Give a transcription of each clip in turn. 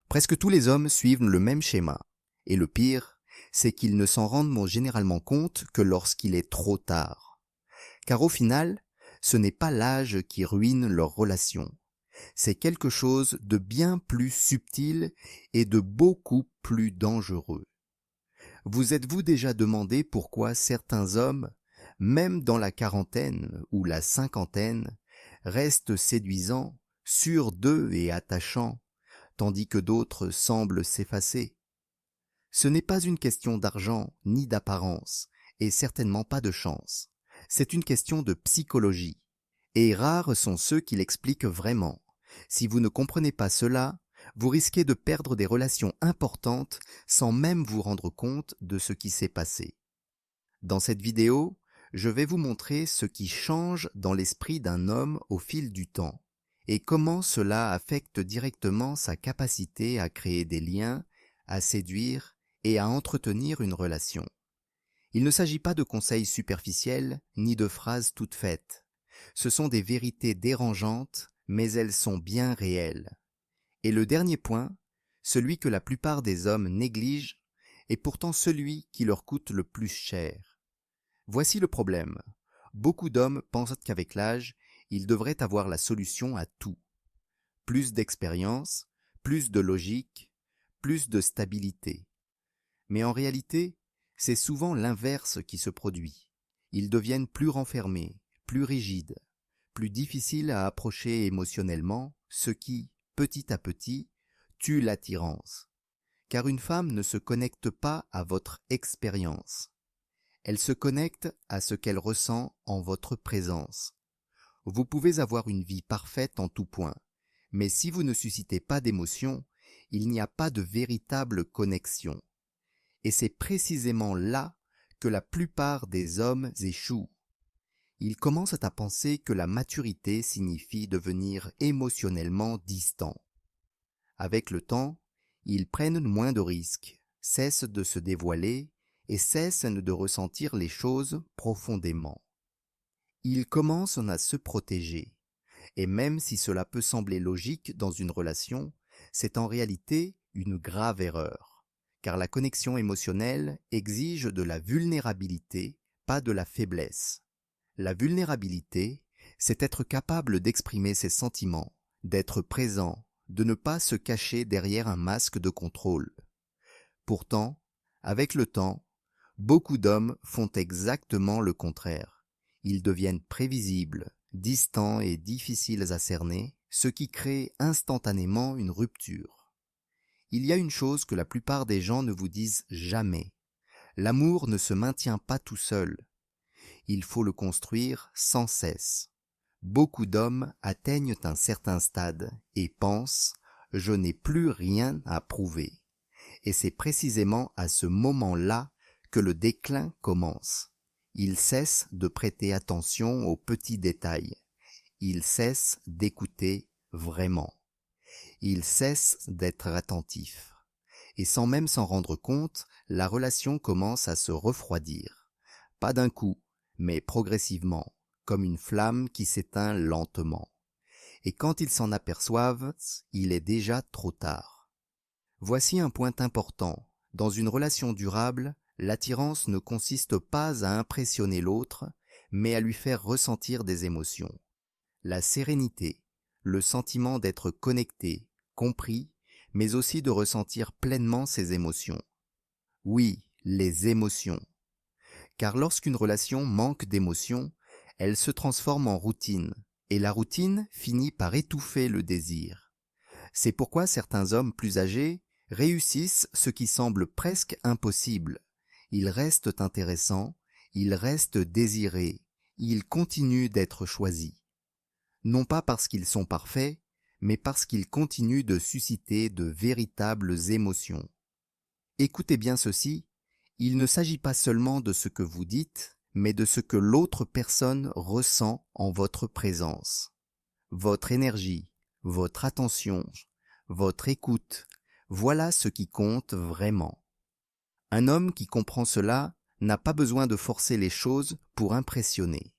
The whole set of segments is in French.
Presque tous les hommes suivent le même schéma. Et le pire, c'est qu'ils ne s'en rendent généralement compte que lorsqu'il est trop tard. Car au final, ce n'est pas l'âge qui ruine leur relation. C'est quelque chose de bien plus subtil et de beaucoup plus dangereux. Vous êtes-vous déjà demandé pourquoi certains hommes, même dans la quarantaine ou la cinquantaine, restent séduisants, sûrs d'eux et attachants, tandis que d'autres semblent s'effacer? Ce n'est pas une question d'argent ni d'apparence, et certainement pas de chance. C'est une question de psychologie. Et rares sont ceux qui l'expliquent vraiment. Si vous ne comprenez pas cela, vous risquez de perdre des relations importantes sans même vous rendre compte de ce qui s'est passé. Dans cette vidéo, je vais vous montrer ce qui change dans l'esprit d'un homme au fil du temps et comment cela affecte directement sa capacité à créer des liens, à séduire et à entretenir une relation. Il ne s'agit pas de conseils superficiels ni de phrases toutes faites. Ce sont des vérités dérangeantes, mais elles sont bien réelles. Et le dernier point, celui que la plupart des hommes négligent, est pourtant celui qui leur coûte le plus cher. Voici le problème. Beaucoup d'hommes pensent qu'avec l'âge, ils devraient avoir la solution à tout. Plus d'expérience, plus de logique, plus de stabilité. Mais en réalité, c'est souvent l'inverse qui se produit. Ils deviennent plus renfermés, plus rigides, plus difficiles à approcher émotionnellement, ce qui, petit à petit, tue l'attirance. Car une femme ne se connecte pas à votre expérience. Elle se connecte à ce qu'elle ressent en votre présence. Vous pouvez avoir une vie parfaite en tout point, mais si vous ne suscitez pas d'émotion, il n'y a pas de véritable connexion. Et c'est précisément là que la plupart des hommes échouent. Ils commencent à penser que la maturité signifie devenir émotionnellement distant. Avec le temps, ils prennent moins de risques, cessent de se dévoiler et cessent de ressentir les choses profondément. Ils commencent à se protéger. Et même si cela peut sembler logique dans une relation, c'est en réalité une grave erreur. Car la connexion émotionnelle exige de la vulnérabilité, pas de la faiblesse. La vulnérabilité, c'est être capable d'exprimer ses sentiments, d'être présent, de ne pas se cacher derrière un masque de contrôle. Pourtant, avec le temps, beaucoup d'hommes font exactement le contraire. Ils deviennent prévisibles, distants et difficiles à cerner, ce qui crée instantanément une rupture. Il y a une chose que la plupart des gens ne vous disent jamais. L'amour ne se maintient pas tout seul. Il faut le construire sans cesse. Beaucoup d'hommes atteignent un certain stade et pensent « je n'ai plus rien à prouver ». Et c'est précisément à ce moment-là que le déclin commence. Ils cessent de prêter attention aux petits détails. Ils cessent d'écouter vraiment. Ils cessent d'être attentifs. Et sans même s'en rendre compte, la relation commence à se refroidir. Pas d'un coup, mais progressivement, comme une flamme qui s'éteint lentement. Et quand ils s'en aperçoivent, il est déjà trop tard. Voici un point important. Dans une relation durable, l'attirance ne consiste pas à impressionner l'autre, mais à lui faire ressentir des émotions. La sérénité, le sentiment d'être connecté, compris, mais aussi de ressentir pleinement ses émotions. Oui, les émotions. Car lorsqu'une relation manque d'émotions, elle se transforme en routine, et la routine finit par étouffer le désir. C'est pourquoi certains hommes plus âgés réussissent ce qui semble presque impossible. Ils restent intéressants, ils restent désirés, ils continuent d'être choisis. Non pas parce qu'ils sont parfaits, mais parce qu'ils continuent de susciter de véritables émotions. Écoutez bien ceci, il ne s'agit pas seulement de ce que vous dites, mais de ce que l'autre personne ressent en votre présence. Votre énergie, votre attention, votre écoute, voilà ce qui compte vraiment. Un homme qui comprend cela n'a pas besoin de forcer les choses pour impressionner.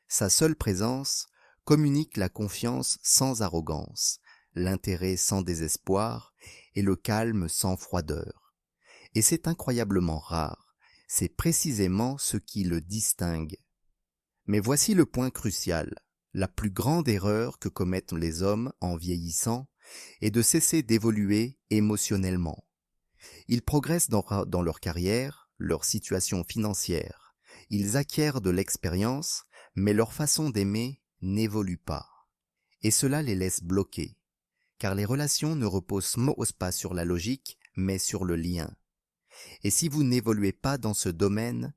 Sa seule présence communique la confiance sans arrogance, l'intérêt sans désespoir et le calme sans froideur. Et c'est incroyablement rare, c'est précisément ce qui le distingue. Mais voici le point crucial. La plus grande erreur que commettent les hommes en vieillissant est de cesser d'évoluer émotionnellement. Ils progressent dans leur carrière, leur situation financière. Ils acquièrent de l'expérience, mais leur façon d'aimer n'évolue pas. Et cela les laisse bloqués, car les relations ne reposent pas sur la logique, mais sur le lien. Et si vous n'évoluez pas dans ce domaine,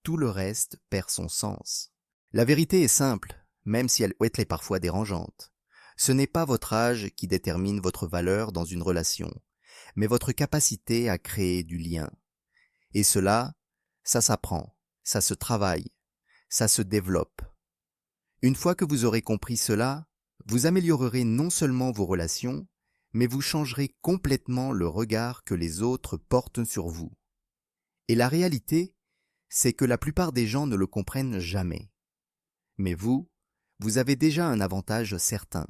tout le reste perd son sens. La vérité est simple, même si elle est parfois dérangeante. Ce n'est pas votre âge qui détermine votre valeur dans une relation, mais votre capacité à créer du lien. Et cela, ça s'apprend, ça se travaille, ça se développe. Une fois que vous aurez compris cela, vous améliorerez non seulement vos relations, mais vous changerez complètement le regard que les autres portent sur vous. Et la réalité, c'est que la plupart des gens ne le comprennent jamais. Mais vous avez déjà un avantage certain.